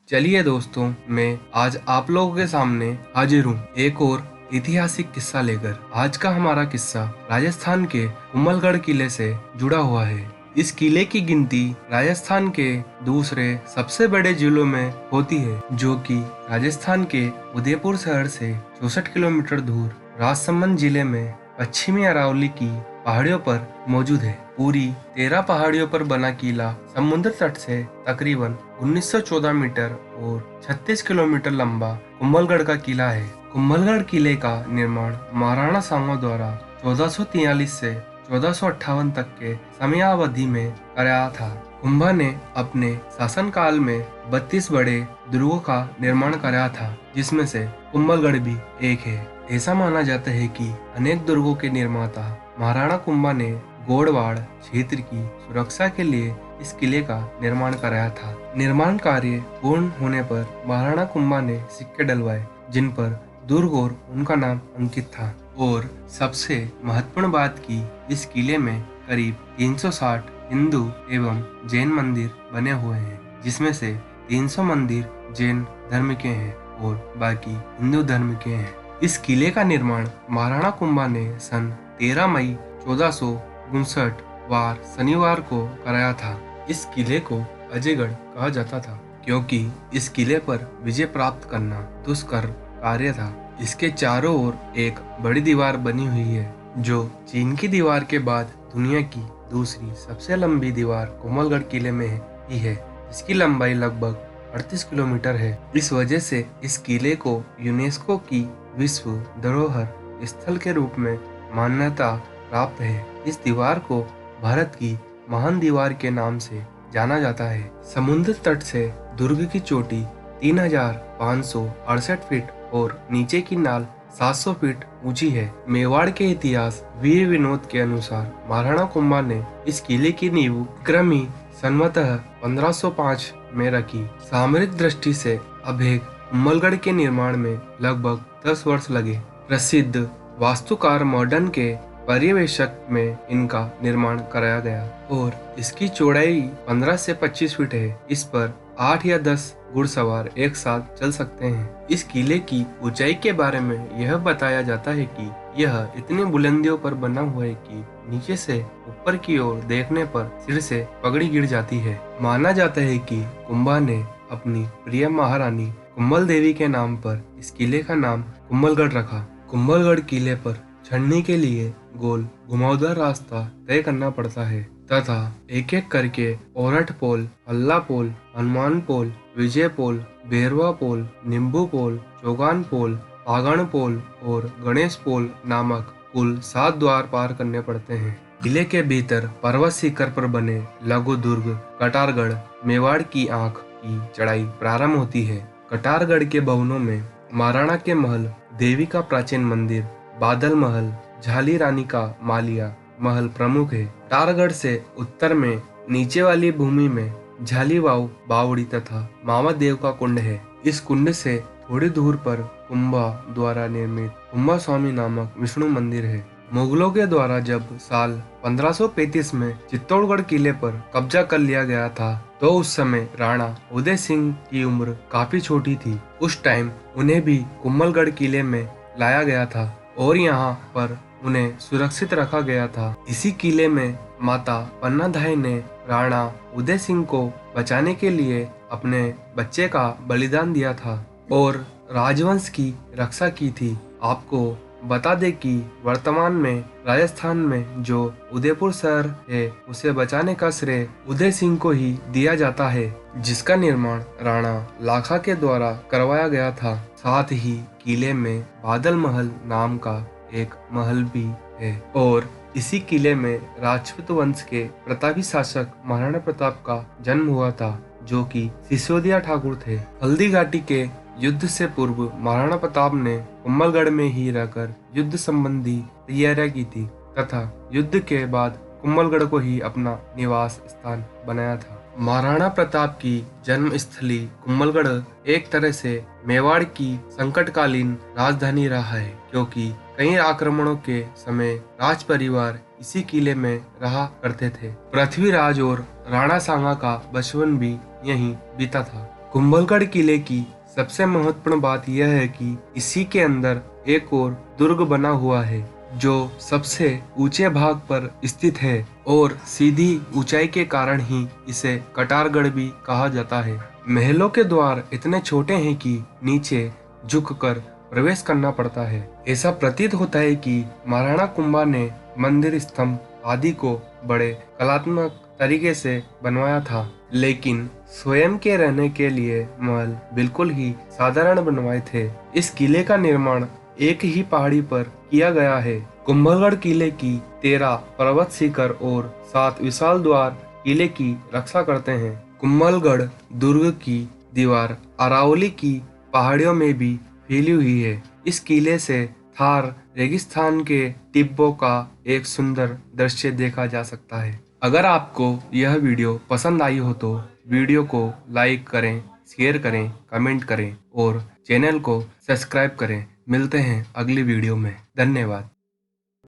चलिए दोस्तों, मैं आज आप लोगों के सामने हाजिर हूँ एक और ऐतिहासिक किस्सा लेकर। आज का हमारा किस्सा राजस्थान के कुंभलगढ़ किले से जुड़ा हुआ है। इस किले की गिनती राजस्थान के दूसरे सबसे बड़े जिलों में होती है, जो कि राजस्थान के उदयपुर शहर से 64 किलोमीटर दूर राजसमंद जिले में पश्चिमी अरावली की पहाड़ियों पर मौजूद है। पूरी 13 पहाड़ियों पर बना किला समुद्र तट से तकरीबन 1914 मीटर और 36 किलोमीटर लंबा कुंभलगढ़ का किला है। कुंभलगढ़ किले का निर्माण महाराणा सांगा द्वारा 1443 से 1458 तक के समयावधि में कराया था। कुंभा ने अपने शासनकाल में 32 बड़े दुर्गों का निर्माण कराया था, जिसमें से कुंभलगढ़ भी एक है। ऐसा माना जाता है कि अनेक दुर्गों के निर्माता महाराणा कुंभा ने गोड़वाड़ क्षेत्र की सुरक्षा के लिए इस किले का निर्माण कराया था। निर्माण कार्य पूर्ण होने पर महाराणा कुंभा ने सिक्के डलवाए, जिन पर दुर्ग और उनका नाम अंकित था। और सबसे महत्वपूर्ण बात की, इस किले में करीब 360 हिंदू एवं जैन मंदिर बने हुए हैं, जिसमें से 300 मंदिर जैन धर्म के हैं और बाकी हिंदू धर्म के हैं। इस किले का निर्माण महाराणा कुंभा ने सन 13 मई 1459 वार शनिवार को कराया था। इस किले को अजयगढ़ कहा जाता था, क्योंकि इस किले पर विजय प्राप्त करना दुष्कर कार्य था। इसके चारों ओर एक बड़ी दीवार बनी हुई है, जो चीन की दीवार के बाद दुनिया की दूसरी सबसे लंबी दीवार कुंभलगढ़ किले में ही है। इसकी लंबाई लगभग 38 किलोमीटर है। इस वजह से इस किले को यूनेस्को की विश्व धरोहर स्थल के रूप में मान्यता प्राप्त है। इस दीवार को भारत की महान दीवार के नाम से जाना जाता है। समुद्र तट से दुर्ग की चोटी 3568 फीट और नीचे की नाल 700 फीट ऊंची है। मेवाड़ के इतिहास वीर विनोद के अनुसार महाराणा कुंभा ने इस किले की नींव विक्रमी संवतः 1505 में रखी। सामरिक दृष्टि से अभेद कुंभलगढ़ के निर्माण में लगभग 10 वर्ष लगे। प्रसिद्ध वास्तुकार मॉडर्न के पर्यवेक्षक में इनका निर्माण कराया गया और इसकी चौड़ाई 15 से 25 फीट है। इस पर 8 या 10 घुड़सवार एक साथ चल सकते हैं। इस किले की ऊंचाई के बारे में यह बताया जाता है कि यह इतनी बुलंदियों पर बना हुआ है कि नीचे से ऊपर की ओर देखने पर सिर से पगड़ी गिर जाती है। माना जाता है कि कुंभा ने अपनी प्रिय महारानी कुंभल देवी के नाम पर इस किले का नाम कुंभलगढ़ रखा। कुंभलगढ़ किले पर चढ़ने के लिए गोल घुमावदार रास्ता तय करना पड़ता है तथा एक एक करके ओरठ पोल, हल्ला पोल, हनुमान पोल, विजय पोल, बेरवा पोल, नींबू पोल, चौगान पोल, पागण पोल और गणेश पोल नामक कुल 7 द्वार पार करने पड़ते हैं। किले के भीतर पर्वत शिखर पर बने लघु दुर्ग कटारगढ़ मेवाड़ की आंख की चढ़ाई प्रारंभ होती है। कटारगढ़ के भवनों में महाराणा के महल, देवी का प्राचीन मंदिर, बादल महल, झाली रानी का मालिया महल प्रमुख है। कटारगढ़ से उत्तर में नीचे वाली भूमि में झाली वाव बावड़ी तथा मामा देव का कुंड है। इस कुंड से थोड़ी दूर पर कुंभा द्वारा निर्मित कुंभा स्वामी नामक विष्णु मंदिर है। मुगलों के द्वारा जब साल 1535 में चित्तौड़गढ़ किले पर कब्जा कर लिया गया था, तो उस समय राणा उदय सिंह की उम्र काफी छोटी थी। उस टाइम उन्हें भी कुंभलगढ़ किले में लाया गया था और यहाँ पर उन्हें सुरक्षित रखा गया था। इसी किले में माता पन्नाधाय ने राणा उदय सिंह को बचाने के लिए अपने बच्चे का बलिदान दिया था और राजवंश की रक्षा की थी। आपको बता दे कि वर्तमान में राजस्थान में जो उदयपुर शहर है, उसे बचाने का श्रेय उदय सिंह को ही दिया जाता है, जिसका निर्माण राणा लाखा के द्वारा करवाया गया था। साथ ही किले में बादल महल नाम का एक महल भी है और इसी किले में राजपूत वंश के प्रतापी शासक महाराणा प्रताप का जन्म हुआ था, जो कि सिसोदिया ठाकुर थे। हल्दी घाटी के युद्ध से पूर्व महाराणा प्रताप ने कुंभलगढ़ में ही रहकर युद्ध संबंधी तैयारियां की थी तथा युद्ध के बाद कुंभलगढ़ को ही अपना निवास स्थान बनाया था। महाराणा प्रताप की जन्म स्थली कुंभलगढ़ एक तरह से मेवाड़ की संकटकालीन राजधानी रहा है, क्योंकि कई आक्रमणों के समय राज परिवार इसी किले में रहा करते थे। पृथ्वीराज और राणा सांगा का बचपन भी यहीं बीता था। कुंभलगढ़ किले की सबसे महत्वपूर्ण बात यह है कि इसी के अंदर एक और दुर्ग बना हुआ है जो सबसे ऊंचे भाग पर स्थित है और सीधी ऊंचाई के कारण ही इसे कटारगढ़ भी कहा जाता है। महलों के द्वार इतने छोटे हैं कि नीचे झुककर प्रवेश करना पड़ता है। ऐसा प्रतीत होता है कि महाराणा कुंभा ने मंदिर स्तंभ आदि को बड़े कलात्मक तरीके से बनवाया था, लेकिन स्वयं के रहने के लिए महल बिल्कुल ही साधारण बनवाए थे। इस किले का निर्माण एक ही पहाड़ी पर किया गया है। कुंभलगढ़ किले की 13 पर्वत शिखर और 7 विशाल द्वार किले की रक्षा करते हैं। कुंभलगढ़ दुर्ग की दीवार अरावली की पहाड़ियों में भी फैली हुई है। इस किले से थार रेगिस्तान के टिब्बों का एक सुंदर दृश्य देखा जा सकता है। अगर आपको यह वीडियो पसंद आई हो तो वीडियो को लाइक करें, शेयर करें, कमेंट करें और चैनल को सब्सक्राइब करें। मिलते हैं अगली वीडियो में। धन्यवाद।